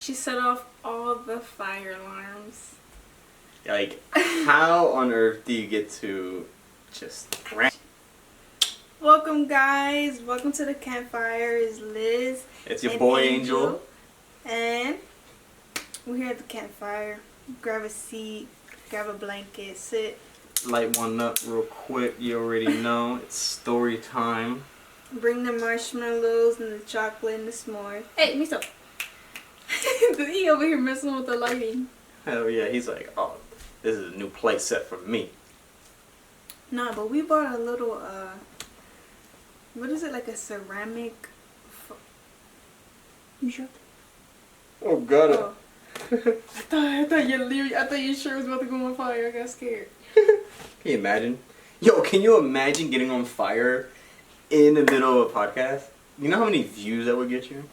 She set off all the fire alarms. Like, how on earth do you get to just... Welcome, guys. Welcome to the campfire. It's Liz. It's your boy Angel. And we're here at the campfire. Grab a seat, grab a blanket, sit. Light one up real quick. You already know. It's story time. Bring the marshmallows and the chocolate and the s'mores. Hey, Miso. He over here messing with the lighting. Hell yeah. He's like, oh, this is a new play set for me. Nah, but we bought a little, what is it, like a ceramic... You sure? Oh, God. Oh. I thought your shirt was about to go on fire. I got scared. Can you imagine? Yo, can you imagine getting on fire in the middle of a podcast? You know how many views that would get you?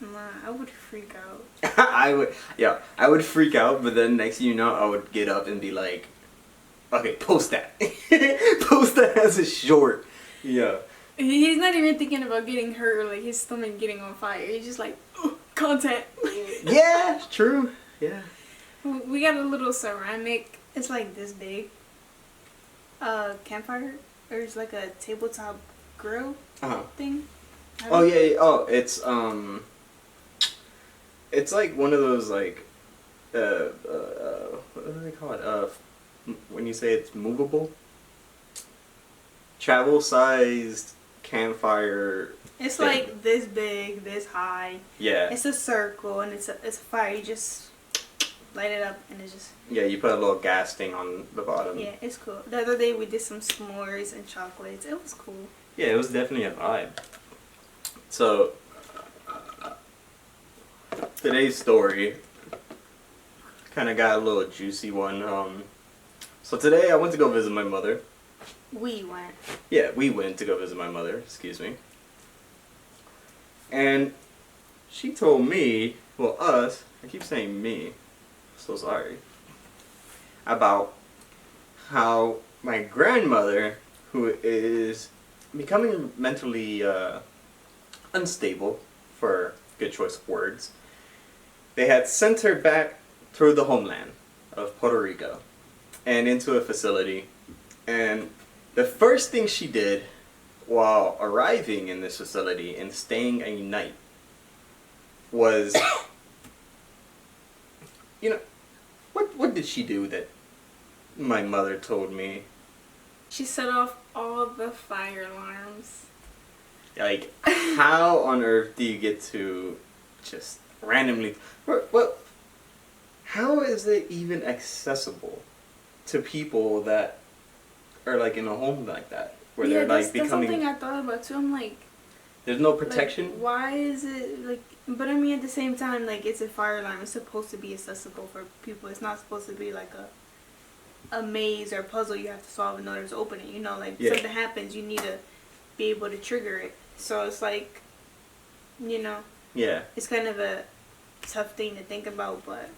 Nah, I would freak out. I would freak out, but then next thing you know, I would get up and be like, okay, post that. Post that as a short. Yeah. He's not even thinking about getting hurt or like his stomach getting on fire. He's just like, oh, content. Yeah, it's true. Yeah. We got a little ceramic, it's like this big, campfire. There's like a tabletop grill thing. Oh yeah, oh, it's like one of those like, what do they call it? When you say it's movable? Travel-sized campfire. It's thing. like this big, this high. Yeah. It's a circle and it's a fire. You just light it up and it's just... Yeah, you put a little gas thing on the bottom. Yeah, it's cool. The other day we did some s'mores and chocolates. It was cool. Yeah, it was definitely a vibe. So, today's story kind of got a little juicy one. So today I went to go visit my mother. We went. Yeah, we went to go visit my mother, excuse me. And she told me, well us, I keep saying me, so sorry, about how my grandmother, who is becoming mentally unstable, for good choice of words, they had sent her back through the homeland of Puerto Rico and into a facility. And the first thing she did while arriving in this facility and staying a night was, you know, what did she do that my mother told me? She set off all the fire alarms. Like, how on earth do you get to just randomly... Well, how is it even accessible to people that are, like, in a home like that? Where they're, like, becoming... That's something I thought about, too. I'm like... There's no protection? Like, why is it, like... But, I mean, at the same time, like, it's a fire alarm. It's supposed to be accessible for people. It's not supposed to be, like, a maze or puzzle you have to solve in order to open it. You know, like, something happens, you need to be able to trigger it. So it's like, you know, yeah, it's kind of a tough thing to think about, but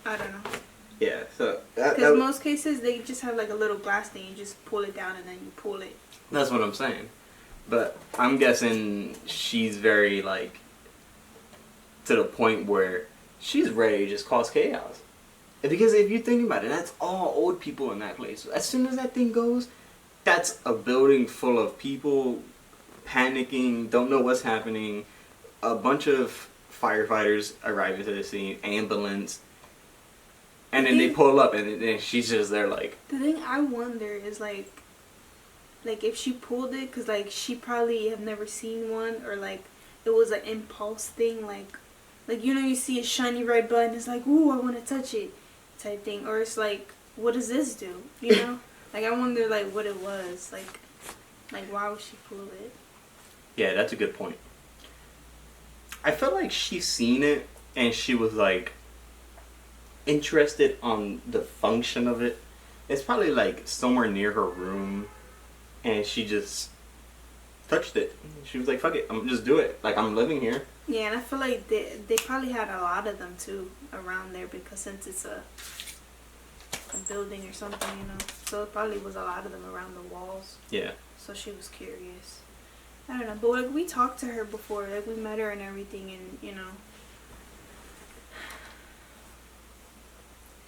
I don't know. Yeah, so because most cases they just have like a little glass thing. You just pull it down and then you pull it. That's what I'm saying. But I'm guessing she's very like to the point where she's ready to just cause chaos. Because if you think about it, that's all old people in that place. As soon as that thing goes, that's a building full of people panicking, don't know what's happening. A bunch of firefighters arrive into the scene, ambulance, and then they pull up, and then she's just there like... The thing I wonder is like if she pulled it, because like she probably have never seen one, or like it was an impulse thing, like you know, you see a shiny red button, it's like, ooh, I want to touch it type thing, or it's like, what does this do, you know? Like, I wonder like what it was, like why would she pull it? Yeah, that's a good point. I feel like she seen it and she was like interested on the function of it. It's probably like somewhere near her room and she just touched it. She was like, fuck it, I'm just do it. Like, I'm living here. Yeah, and I feel like they probably had a lot of them too around there, because since it's a building or something, you know. So it probably was a lot of them around the walls. Yeah. So she was curious. I don't know, but like we talked to her before, like we met her and everything, and you know,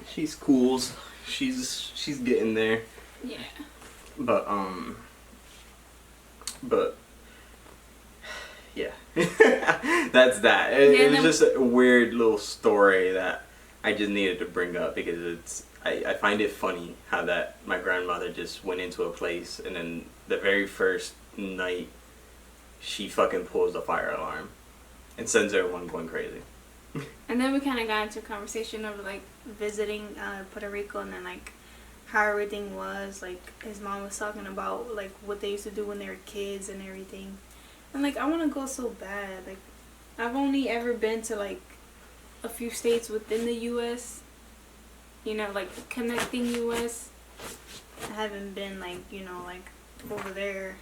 she's cool. She's getting there. Yeah. But yeah, that's that. It was just a weird little story that I just needed to bring up because I find it funny how that my grandmother just went into a place and then the very first night she fucking pulls the fire alarm and sends everyone going crazy. And then we kind of got into a conversation of like visiting Puerto Rico and then like how everything was. Like his mom was talking about like what they used to do when they were kids and everything. And like I want to go so bad. Like I've only ever been to like a few states within the U.S. You know, like connecting U.S. I haven't been like, you know, like over there.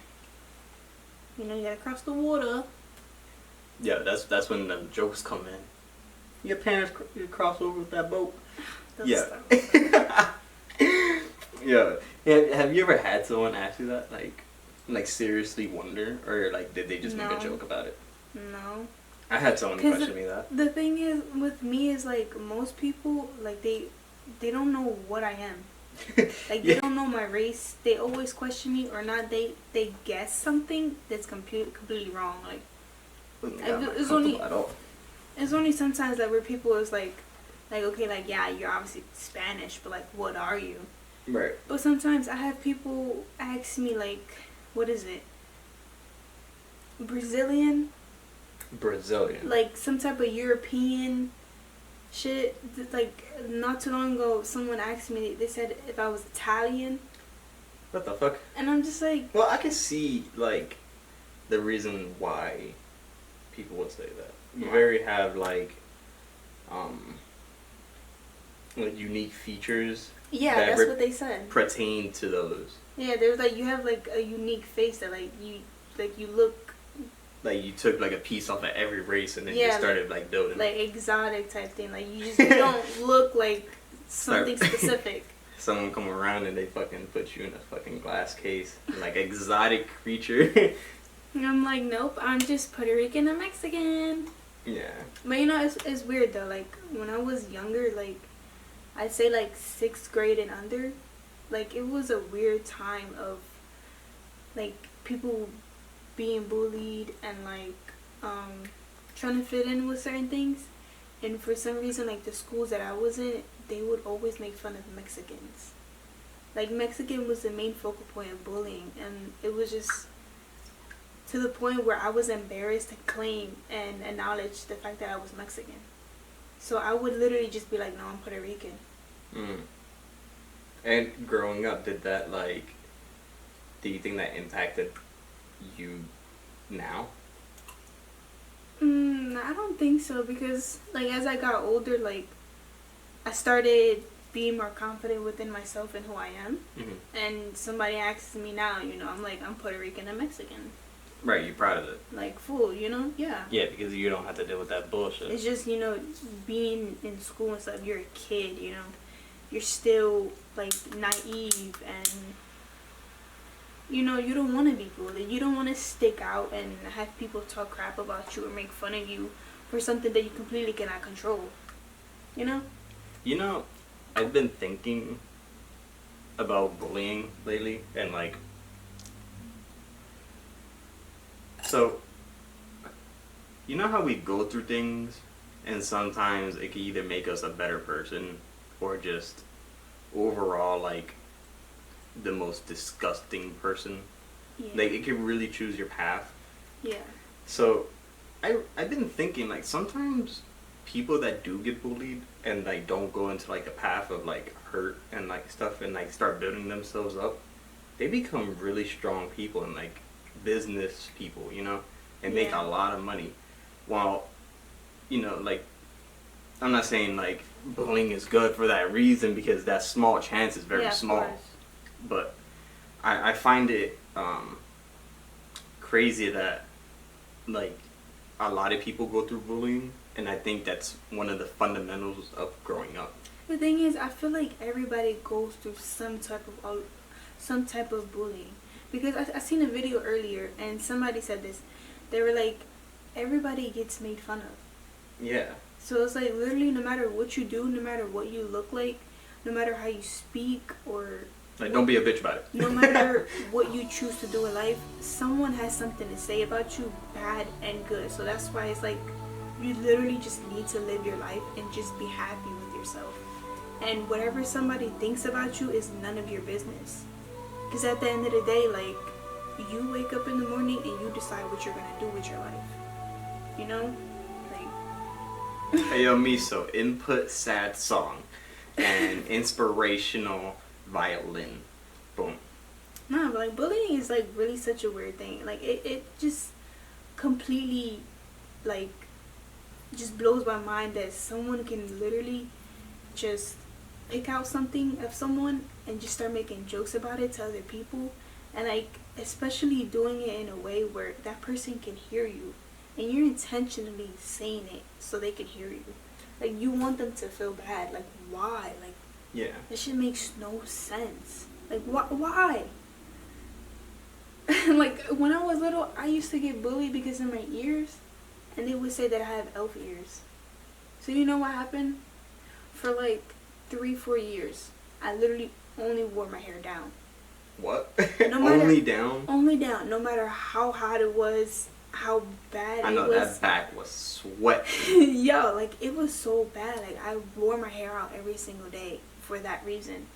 You know, you gotta cross the water. Yeah, that's when the jokes come in. Your parents cross over with that boat. Yeah. Yeah. Have you ever had someone ask you that? Like seriously wonder? Or like did they just make a joke about it? No. I had someone question me that. The thing is with me is like most people like they don't know what I am. Like they don't know my race. They always question me or not. They guess something that's completely wrong. Like it's only sometimes that where people is like okay, like yeah, you're obviously Spanish, but like what are you? Right. But sometimes I have people ask me like, what is it? Brazilian. Like some type of European shit. Like not too long ago, someone asked me. They said if I was Italian. What the fuck? And I'm just like. Well, I can see like the reason why people would say that. You very have like unique features. Yeah, that's what they said. Pertain to those. Yeah, there's like you have like a unique face that like you look. Like you took like a piece off of every race and then you started like building. Like exotic type thing. Like you don't look like something specific. Someone come around and they fucking put you in a fucking glass case. Like exotic creature. And I'm like, nope, I'm just Puerto Rican and Mexican. Yeah. But you know, it's weird though. Like when I was younger, like I'd say like 6th grade and under, like it was a weird time of like people being bullied and like trying to fit in with certain things. And for some reason, like the schools that I was in, they would always make fun of Mexicans. Like Mexican was the main focal point of bullying, and it was just to the point where I was embarrassed to claim and acknowledge the fact that I was Mexican. So I would literally just be like, no, I'm Puerto Rican. And growing up, do you think that impacted you now? I don't think so, because like as I got older, like I started being more confident within myself and who I am. And somebody asks me now, you know, I'm like, I'm Puerto Rican and Mexican. Right, you're proud of it. Like, fool, you know? Yeah. Yeah, because you don't have to deal with that bullshit. It's just, you know, being in school and stuff, you're a kid, you know? You're still, like, naive and, you know, you don't want to be bullied. You don't want to stick out and have people talk crap about you or make fun of you for something that you completely cannot control. You know? You know, I've been thinking about bullying lately and, like, so, you know how we go through things and sometimes it can either make us a better person or just overall like the most disgusting person. Yeah. Like it can really choose your path. Yeah. So I've been thinking like sometimes people that do get bullied and like don't go into like a path of like hurt and like stuff and like start building themselves up, they become really strong people and like business people, you know, and make a lot of money. While, you know, like I'm not saying like bullying is good for that reason because that small chance is very small. But I find it crazy that like a lot of people go through bullying, and I think that's one of the fundamentals of growing up. The thing is, I feel like everybody goes through some type of bullying. Because I seen a video earlier and somebody said this. They were like, everybody gets made fun of. Yeah. So it's like literally no matter what you do, no matter what you look like, no matter how you speak or Like, don't be a bitch about it. no matter what you choose to do in life, someone has something to say about you, bad and good. So that's why it's like you literally just need to live your life and just be happy with yourself. And whatever somebody thinks about you is none of your business. Because at the end of the day, like, you wake up in the morning and you decide what you're gonna do with your life. You know? Like, Hey, yo, Miso, input sad song and inspirational violin. Boom. nah, but like bullying is like really such a weird thing. Like it just completely like just blows my mind that someone can literally just pick out something of someone and just start making jokes about it to other people, and like especially doing it in a way where that person can hear you and you're intentionally saying it so they can hear you. Like you want them to feel bad. Like why? Like Yeah. that shit makes no sense. Like why? Like when I was little, I used to get bullied because of my ears, and they would say that I have elf ears. So you know what happened? For like 3-4 years, I literally only wore my hair down. What? No matter, Only down? Only down. No matter how hot it was, how bad I know it was. that back was sweating. Yo, like it was so bad. Like I wore my hair out every single day for that reason.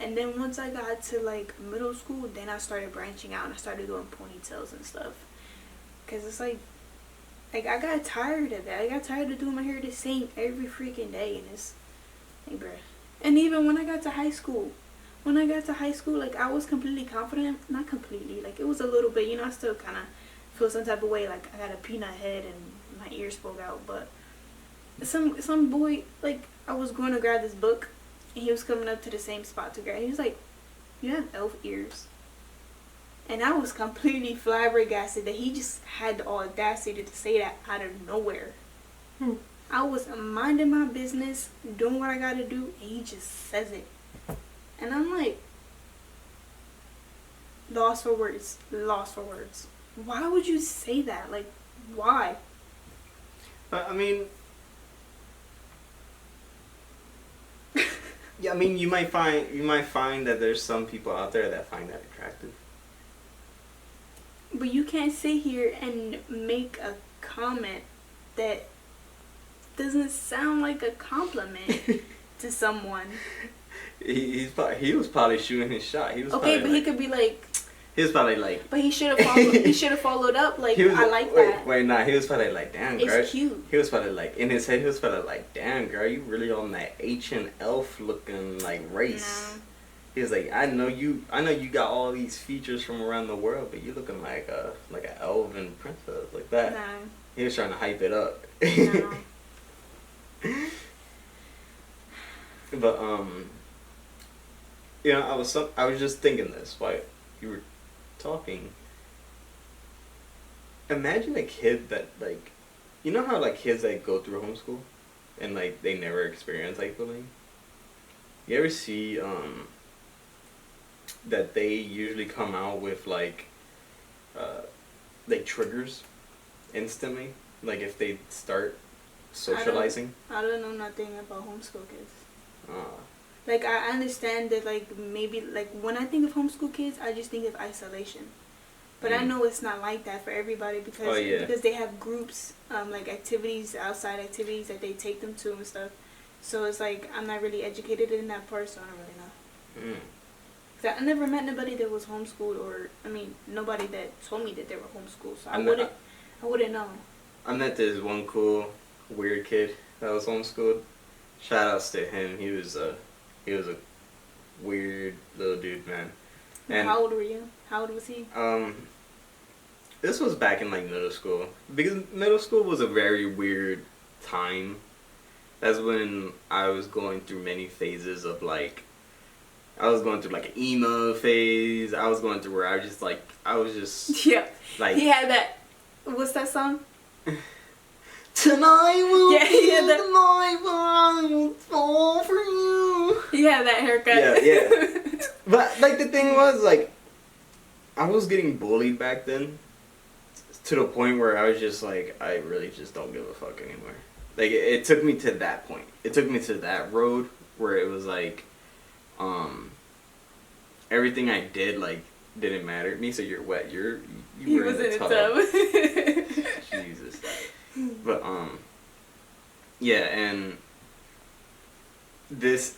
And then once I got to like middle school, then I started branching out and I started doing ponytails and stuff. Cause it's like I got tired of that. I got tired of doing my hair the same every freaking day, and it's like, bruh. And even when I got to high school, like I was completely confident. Not completely, like it was a little bit. You know, I still kind of feel some type of way. Like I got a peanut head and my ears spoke out. But some boy, like I was going to grab this book, and he was coming up to the same spot to grab. He was like, "You have elf ears." And I was completely flabbergasted that he just had the audacity to say that out of nowhere. I was minding my business, doing what I gotta do, and he just says it. And I'm like, lost for words. Why would you say that? Like, why? I mean, yeah, I mean, you might find that there's some people out there that find that attractive. But you can't sit here and make a comment that doesn't sound like a compliment to someone. He was probably shooting his shot. He was Okay, but like, he could be like. He was probably like. But he should have followed. He should have followed up. Like I like that. Wait, nah. He was probably like, damn, girl. It's cute. He was probably like, in his head, he was probably like, damn, girl, you really on that ancient elf looking like race. No. He was like, I know you got all these features from around the world, but you looking like an elven princess like that. No. He was trying to hype it up. No. But you know, I was just thinking this while you were talking. Imagine a kid that, like, you know how like kids that go through homeschool and like they never experience like bullying. You ever see that they usually come out with like triggers instantly, like if they start socializing. I don't know nothing about homeschool kids. Uh, Like I understand that like maybe like when I think of homeschool kids, I just think of isolation. But I know it's not like that for everybody because because they have groups, like activities, outside activities that they take them to and stuff. So it's like I'm not really educated in that part, so I don't really know. I never met nobody that was homeschooled, or I mean nobody that told me that they were homeschooled, so I wouldn't know. I met this one cool weird kid that was homeschooled. Shout outs to him. He was a weird little dude, man. And how old were you? How old was he? This was back in like middle school, because middle school was a very weird time. That's when I was going through many phases of like. I was going through like an emo phase. I was going through where I was just yeah. Like he had that. What's that song? Tonight will be the night when I will fall for you. He had that haircut. Yeah. But like the thing was like, I was getting bullied back then, to the point where I was just like, I really just don't give a fuck anymore. Like it took me to that point. It took me to that road where it was like, everything I did like didn't matter to me. So you're wet. You He were was in the in tub. a tub. Jesus. But yeah, and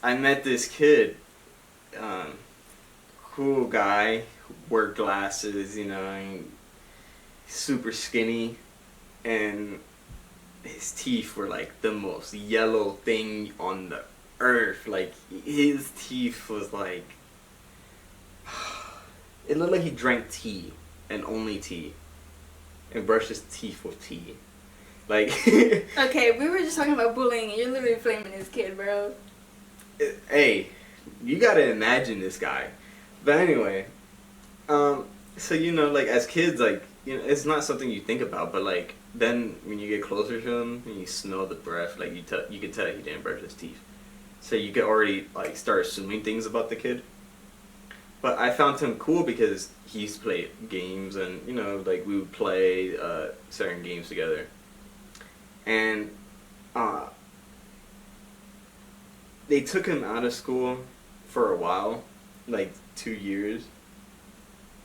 I met this kid, cool guy, wore glasses, and super skinny, and his teeth were like the most yellow thing on the earth. Like his teeth was like, it looked like he drank tea and only tea, and brushed his teeth with tea. Like Okay, we were just talking about bullying, and you're literally flaming this kid, bro. Hey, you gotta imagine this guy. But anyway, so like as kids, like it's not something you think about, but like then when you get closer to him and you smell the breath, like you could tell he didn't brush his teeth, so you could already like start assuming things about the kid. But I found him cool because he used to play games, and like we would play certain games together, and they took him out of school for a while, like 2 years,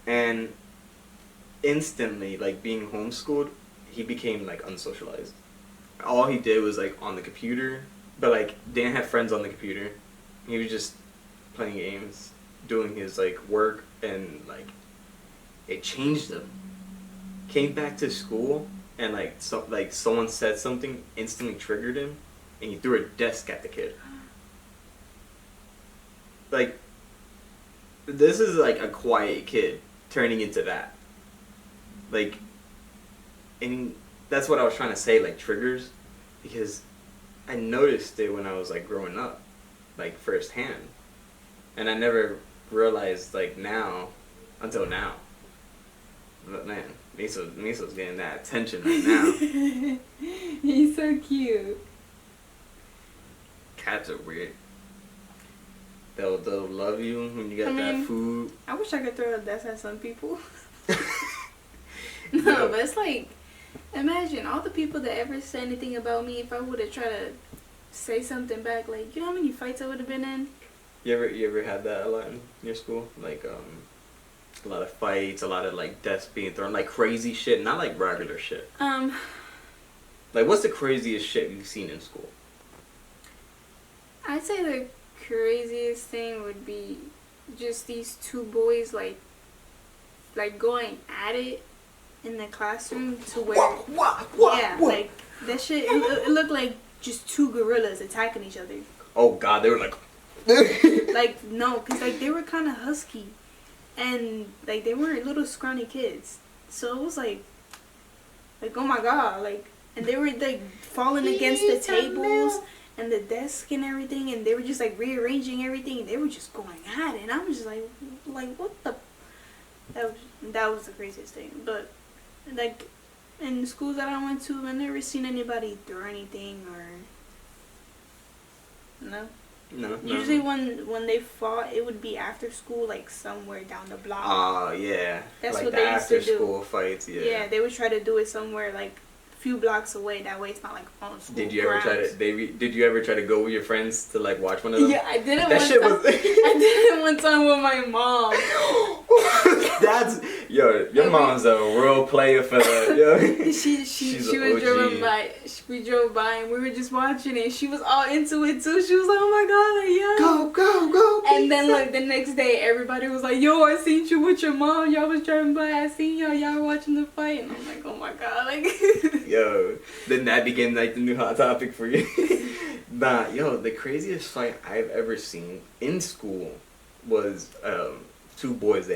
and instantly, like being homeschooled, he became like unsocialized. All he did was like on the computer, but like didn't have friends on the computer. He was just playing games, doing his like work, and like it changed him. Came back to school, and like someone said something, instantly triggered him, and he threw a desk at the kid. Like, this is like a quiet kid turning into that. Like, and that's what I was trying to say, like triggers, because I noticed it when I was like growing up, like firsthand, and I never realized like now, until now. But man, Miso's getting that attention right now. He's so cute. Cats are weird. They'll love you when you got that food. I wish I could throw a desk at some people. No, No, but it's like, imagine all the people that ever said anything about me. If I would have tried to say something back, like, you know how many fights I would have been in? You ever had that a lot in your school? Like a lot of fights, a lot of like desks being thrown, like crazy shit, not like regular shit. Like, what's the craziest shit you've seen in school? I'd say the craziest thing would be just these two boys like going at it in the classroom to where like that shit it looked like just two gorillas attacking each other. Oh god, they were like like no, because like they were kind of husky, and like they weren't little scrawny kids, so it was like oh my god, like, and they were like falling against the tables and the desk and everything, and they were just like rearranging everything, and they were just going at it, and I was just like what the, that was the craziest thing. But like in schools that I went to, I never seen anybody throw anything or no. Usually when they fought, it would be after school, like somewhere down the block. Oh yeah, that's like what the they used to do. after school fights. Yeah, they would try to do it somewhere like few blocks away. That way, it's not like on school. Did you ever try to go with your friends to like watch one of them? Yeah, I did it. That shit was. I did it one time with my mom. Your mom's a real player for that. Yo. she was driving by. We drove by and we were just watching it. She was all into it too. She was like, "Oh my god, like, yeah, go!" And then like the next day, everybody was like, "Yo, I seen you with your mom. Y'all was driving by. I seen y'all watching the fight." And I'm like, "Oh my god, like." Yo, then that became like the new hot topic for you. Nah, yo, the craziest fight I've ever seen in school was two boys.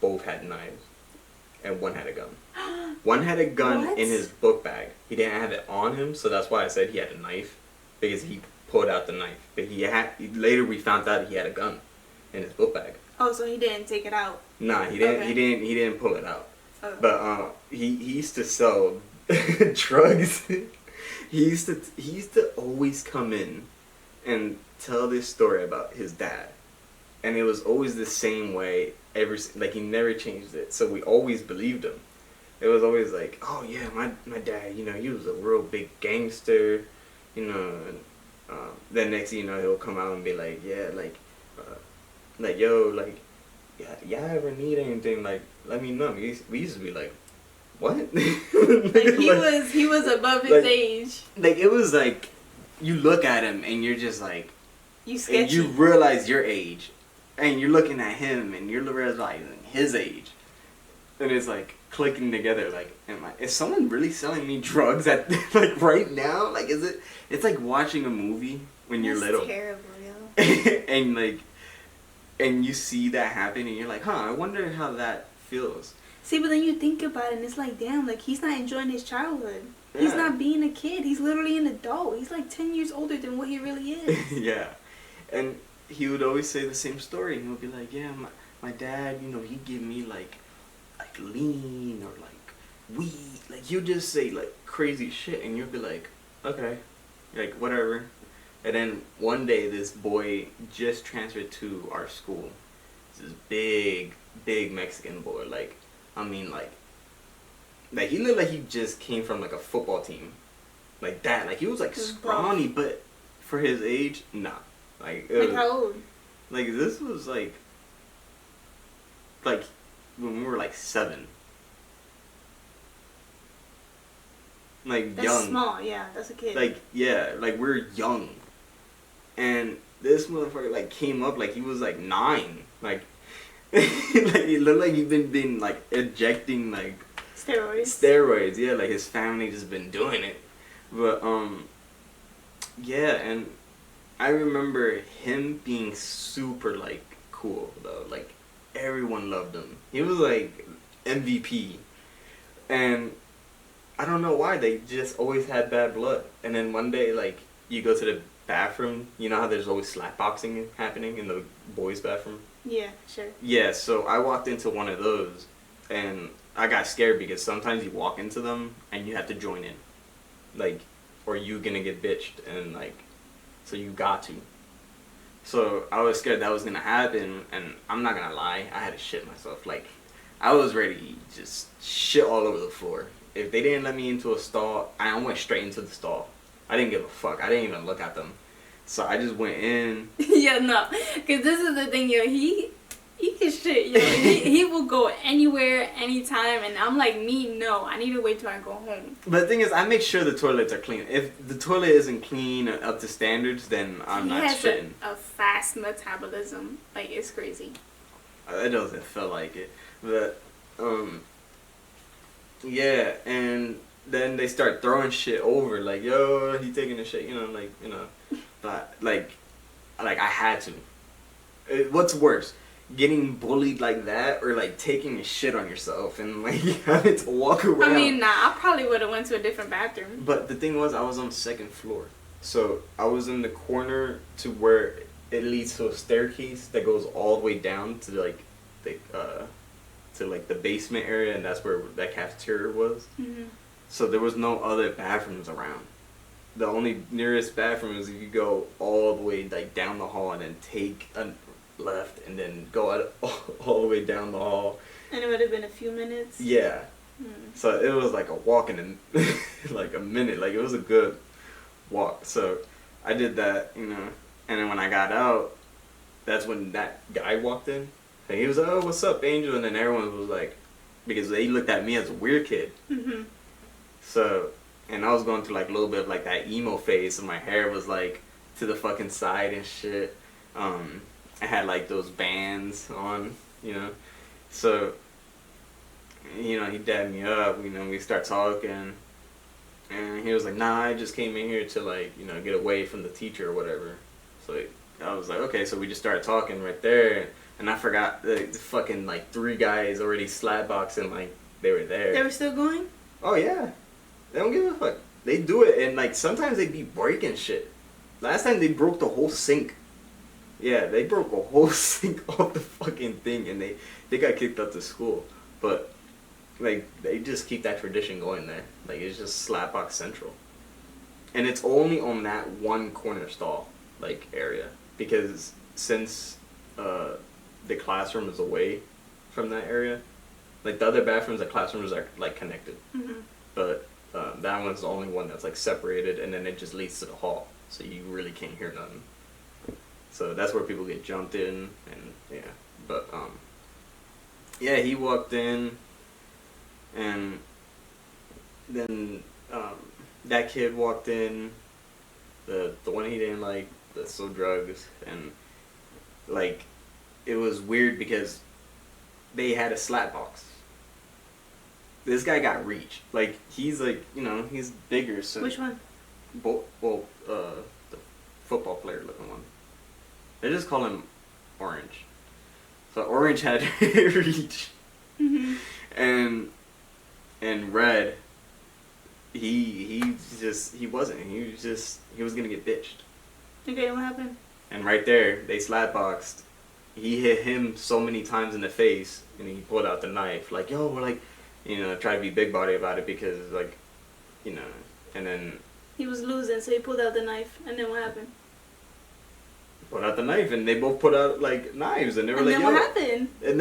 Both had knives, and one had a gun. One had a gun What? in his book bag. He didn't have it on him, so that's why I said he had a knife, because he pulled out the knife. But later we found out he had a gun in his book bag. Oh, so he didn't take it out. Nah, he didn't. Okay. He didn't pull it out. Oh. But he used to sell drugs. He used to always come in and tell this story about his dad, and it was always the same way. He never changed it, so we always believed him. It was always like, oh yeah, my dad, he was a real big gangster, and then next thing you know, he'll come out and be like, yeah, like yo, like, yeah, y'all ever need anything, like, let me know. We used to be like, what? Like he was above his age. Like it was like, you look at him and you're just like, you sketchy. And you realize your age, and you're looking at him and you're realizing his age, and it's like clicking together. Like, is someone really selling me drugs at like right now? Like, is it? It's like watching a movie when you're little. Terrible, yo. And like, and you see that happen, and you're like, huh? I wonder how that feels. See, but then you think about it, and it's like, damn, like he's not enjoying his childhood. Yeah. He's not being a kid. He's literally an adult. He's like 10 years older than what he really is. Yeah. And he would always say the same story. He would be like, yeah, my dad, he'd give me like lean or like weed. Like, he'd just say like crazy shit, and you'd be like, okay, like whatever. And then one day this boy just transferred to our school. This big Mexican boy. Like, I mean, like he looked like he just came from like a football team. Like that. Like he was like scrawny, but for his age, nah. Like how old? Like this was like when we were like 7. Like that's young. That's small, yeah, that's a kid. Like yeah, like we're young. And this motherfucker like came up like he was like 9. Like like he looked like he'd been like ejecting like steroids, yeah, like his family just been doing it. But yeah, and I remember him being super like cool though. Like everyone loved him. He was like MVP. And I don't know why, they just always had bad blood. And then one day, like, you go to the bathroom, you know how there's always slap boxing happening in the boys' bathroom? Yeah, sure. Yeah, so I walked into one of those, and I got scared because sometimes you walk into them and you have to join in. Like, or you gonna get bitched, and like, so you got to. So I was scared that was gonna happen, and I'm not gonna lie, I had to shit myself. Like, I was ready to just shit all over the floor. If they didn't let me into a stall, I went straight into the stall. I didn't give a fuck. I didn't even look at them. So I just went in. Yeah, no. Because this is the thing, yo. He can shit, yo. he will go anywhere, anytime. And I'm like, no. I need to wait till I go home. But the thing is, I make sure the toilets are clean. If the toilet isn't clean and up to standards, then I'm not shitting. He has a fast metabolism. Like, it's crazy. It doesn't feel like it. But, yeah, and then they start throwing shit over, like, yo, he taking a shit, but, like I had to. What's worse, getting bullied like that, or, like, taking a shit on yourself and, like, having to walk around? I mean, nah, I probably would have went to a different bathroom. But the thing was, I was on the 2nd floor, so I was in the corner to where it leads to a staircase that goes all the way down to, like, the basement area, and that's where that cafeteria was. Mm-hmm. So there was no other bathrooms around. The only nearest bathroom is if you go all the way like down the hall and then take a left and then go out all the way down the hall. And it would have been a few minutes. Yeah. So it was like a walk in like a minute. Like it was a good walk. So I did that, and then when I got out, that's when that guy walked in. And he was like, oh, what's up, Angel? And then everyone was like, because they looked at me as a weird kid. Mm-hmm. So, and I was going through like a little bit of like that emo phase, so my hair was like to the fucking side and shit. I had like those bands on, So, he dabbed me up, we start talking. And he was like, nah, I just came in here to like, get away from the teacher or whatever. So I was like, okay, so we just started talking right there. And I forgot the fucking, like, 3 guys already slap boxing, like, they were there. They were still going? Oh, yeah. They don't give a fuck. They do it, and, like, sometimes they be breaking shit. Last time they broke the whole sink. Yeah, they broke a whole sink off the fucking thing, and they got kicked out to school. But, like, they just keep that tradition going there. Like, it's just slapbox central. And it's only on that one corner stall, like, area. Because since the classroom is away from that area, like the other bathrooms, the classrooms are like connected. Mm-hmm. But that one's the only one that's like separated, and then it just leads to the hall. so you really can't hear nothing. So that's where people get jumped in, and yeah. But yeah, he walked in, and then that kid walked in, the one he didn't like, that sold drugs, and like it was weird because they had a slap box. This guy got reach. Like he's like, you know, he's bigger. So Which one? The football player looking one. They just call him Orange. So Orange had reach, Mhm. and Red, he wasn't. He was gonna get bitched. Okay, what happened? And right there, they slapboxed. He hit him so many times in the face, and he pulled out the knife. Like, yo, we're like, you know, try to be big body about it because, like, you know, and then He was losing, so he pulled out the knife, and then what happened? put out the knife, and they both put out like knives, and they were And like, then yo, what happened? and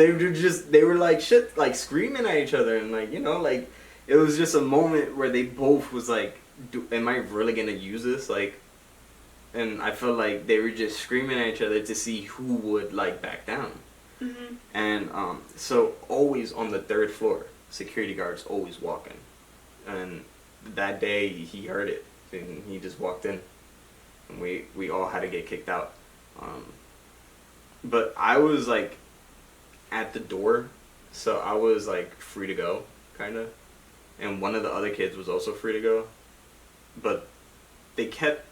they were like shit, like screaming at each other, and like, you know, like it was just a moment where they both was like, am I really gonna use this, like. And I felt like they were just screaming at each other to see who would like back down. Mhm. And so always on the third floor, security guards always walking. And that day he heard it, and he just walked in, and we all had to get kicked out. But I was like at the door, so I was like free to go, kind of. And one of the other kids was also free to go, but they kept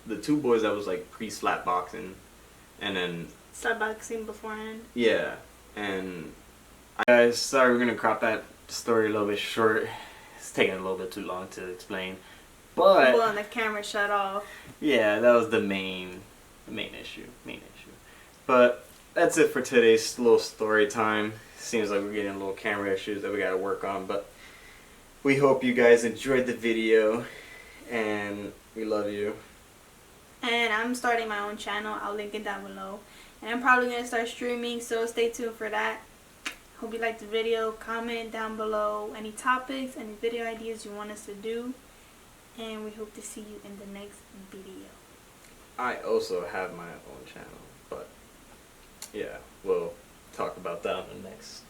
the two boys that was like pre-slap boxing, and then Start boxing beforehand. yeah, and guys, sorry, we're gonna crop that story a little bit short. It's taking a little bit too long to explain, but Well, and the camera shut off. yeah, that was the main issue. But that's it for today's little story time. Seems like we're getting little camera issues that we gotta work on, but we hope you guys enjoyed the video, and we love you. And I'm starting my own channel. I'll link it down below. And I'm probably going to start streaming, so stay tuned for that. Hope you liked the video. Comment down below any topics, any video ideas you want us to do. And we hope to see you in the next video. I also have my own channel, but yeah, we'll talk about that on the next